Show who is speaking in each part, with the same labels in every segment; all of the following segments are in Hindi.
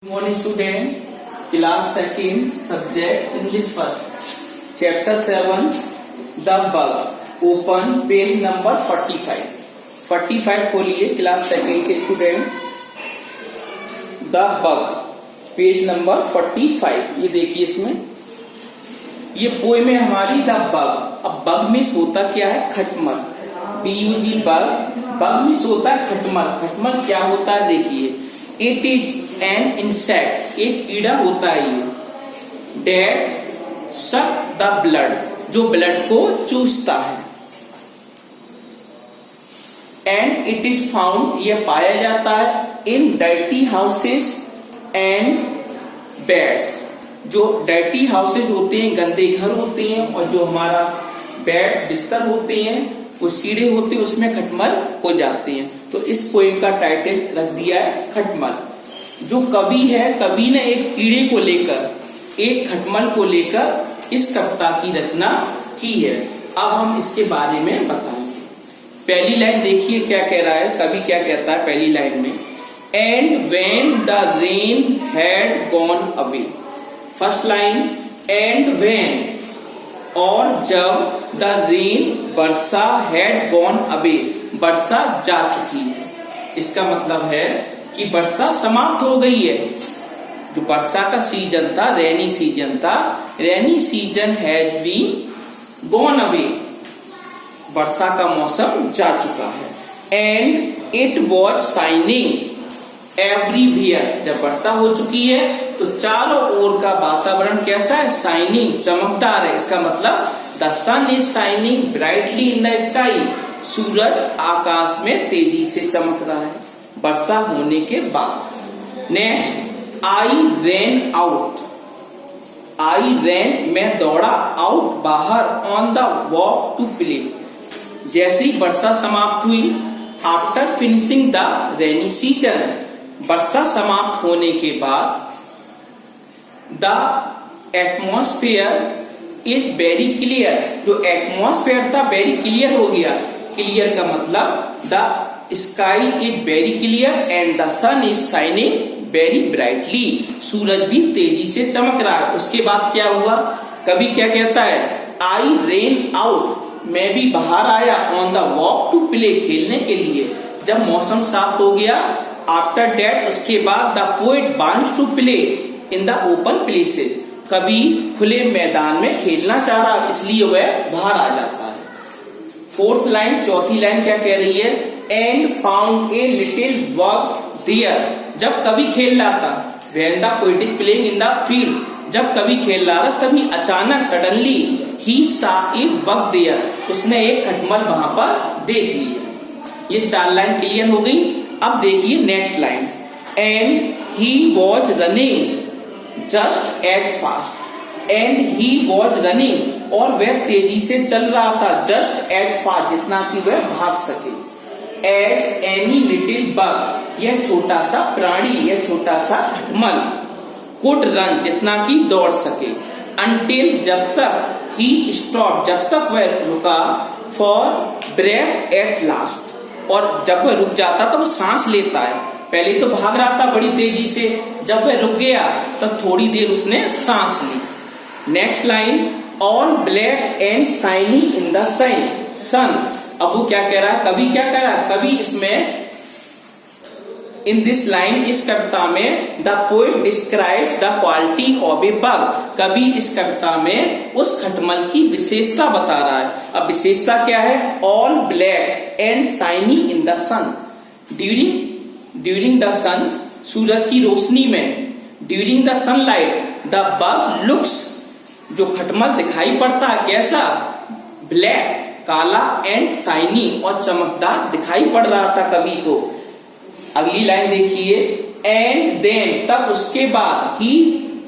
Speaker 1: Morning student, class second, subject English first, chapter 7, the bug. Open page number 45. 45 खोलिए क्लास सेकेंड के student. The bug, page number 45. ये देखिए इसमें ये पोएम है हमारी द बग. अब बग में होता क्या है? खटमल. BUG bug. बग में होता है खटमल. खटमल क्या होता है देखिए. इट इज एन इंसेक्ट, एक कीड़ा होता है ये. डेट सक द ब्लड, जो ब्लड को चूसता है. एंड इट इज फाउंड, यह पाया जाता है इन डर्टी हाउसेस एंड बेड्स. जो डर्टी हाउसेस होते हैं, गंदे घर होते हैं, और जो हमारा बेड्स बिस्तर होते हैं, वो सीढ़े होते हैं, उसमें खटमल हो जाते हैं. तो इस पोएम का टाइटल रख दिया है खटमल. जो कवि है, कवि ने एक कीड़े को लेकर, एक खटमल को लेकर इस कविता की रचना की है. अब हम इसके बारे में बताएंगे. पहली लाइन देखिए क्या कह रहा है, कवि क्या कहता है पहली लाइन में. And when the rain had gone away. First line, and when, और जब, द रेन, वर्षा, हैड गॉन अवे, वर्षा जा चुकी है. इसका मतलब है कि वर्षा समाप्त हो गई है. जो वर्षा का सीजन था, रेनी सीजन था, rainy season has been gone away, वर्षा का मौसम जा चुका है. And it was shining everywhere, जब वर्षा हो चुकी है तो चारों ओर का वातावरण कैसा है? शाइनिंग, चमकदार है. इसका मतलब the sun is shining brightly in the sky, सूरज आकाश में तेजी से चमक रहा है वर्षा होने के बाद. Next, I ran out. I ran, मैं दौड़ा, आउट, बाहर, on the walk to play, जैसे ही वर्षा समाप्त हुई. After finishing the rainy season, वर्षा समाप्त होने के बाद. The atmosphere is very clear, जो एटमॉस्फेयर था वेरी क्लियर हो गया. क्लियर का मतलब the sky is very clear and the sun is shining very brightly, सूरज भी तेजी से चमक रहा है. उसके बाद क्या हुआ? कभी क्या कहता है? आई रेन आउट, मैं भी बाहर आया, on the walk to play, खेलने के लिए. जब मौसम साफ हो गया, आफ्टर डेट, उसके बाद, the poet wants to play in the open places, कभी खुले मैदान में खेलना चाह रहा, इसलिए वह बाहर आ जाता है. फोर्थ लाइन, चौथी लाइन क्या कह रही है? And found a little bug there, जब कभी खेल रहा था. When the poet is playing in the field, जब कभी खेल रहा था तभी अचानक सडनली ही सा ए बग देयर, उसने एक खटमल वहां पर देख लिया. ये चार लाइन क्लियर हो गई. अब देखिए next line. And he was running just as fast. And he was running, और वह तेजी से चल रहा था, जस्ट एज फास्ट, जितना कि वह भाग सके. एज एनी लिटिल बग, यह छोटा सा प्राणी, यह छोटा सा खटमल. कुड रन, जितना कि दौड़ सके. अनटिल, जब तक. ही स्टॉप, जब तक वह रुका. फॉर ब्रेथ एट लास्ट, और जब वह रुक जाता तो वो सांस लेता है. पहले तो भाग रहा था बड़ी तेजी से, जब वह रुक गया तब थोड़ी देर उसने सांस ली. Next line, all black and shiny in the sun. अब वो क्या कह रहा है? कभी क्या कह रहा है? कभी इसमें इन दिस लाइन, इस कविता में, the poet describes the quality of A bug. कभी इस कविता में उस खटमल की विशेषता बता रहा है. अब विशेषता क्या है? All black and shiny in the sun. During the sun, सूरज की रोशनी में. During the sunlight, the bug looks, जो खटमल दिखाई पड़ता है कैसा? ब्लैक, काला, एंड शाइनी, और चमकदार दिखाई पड़ रहा था कवि को. अगली लाइन देखिए. एंड देन, तब उसके बाद. ही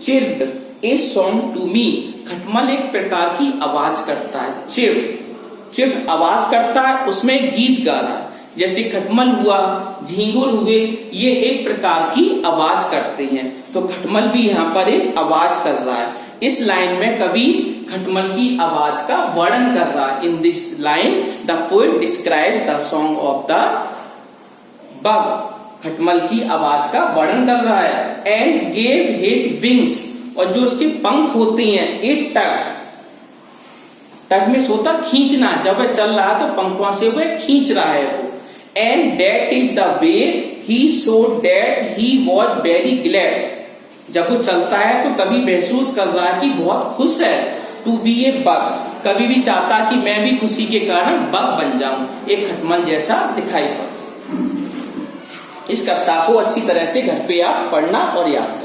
Speaker 1: चिर्ड ए सॉन्ग टू मी, खटमल एक प्रकार की आवाज करता है. चिर्ड आवाज करता है, उसमें गीत गा रहा है. जैसे खटमल हुआ, झींगुर हुए, ये एक प्रकार की आवाज करते हैं. तो खटमल भी यहाँ पर एक आवाज कर रहा है. इस लाइन में कवि खटमल की आवाज का वर्णन कर रहा है. In this line the poet describes the song of the bug, खटमल की आवाज का वर्णन कर रहा है। एंड गेव हिज विंग्स, और जो उसके पंख होते हैं, इट टग, टग में सोता खींचना, जब वह चल रहा तो पंखों से वह खींच रहा है वो। And that is the way he showed that he was very glad, जब वो चलता है तो कभी महसूस कर रहा है कि बहुत खुश है। टू बी ए बग, कभी भी चाहता कि मैं भी खुशी के कारण बग बन जाऊं, एक खटमल जैसा दिखाई पड़ता। इस कविता को अच्छी तरह से घर पे आप पढ़ना और याद करना।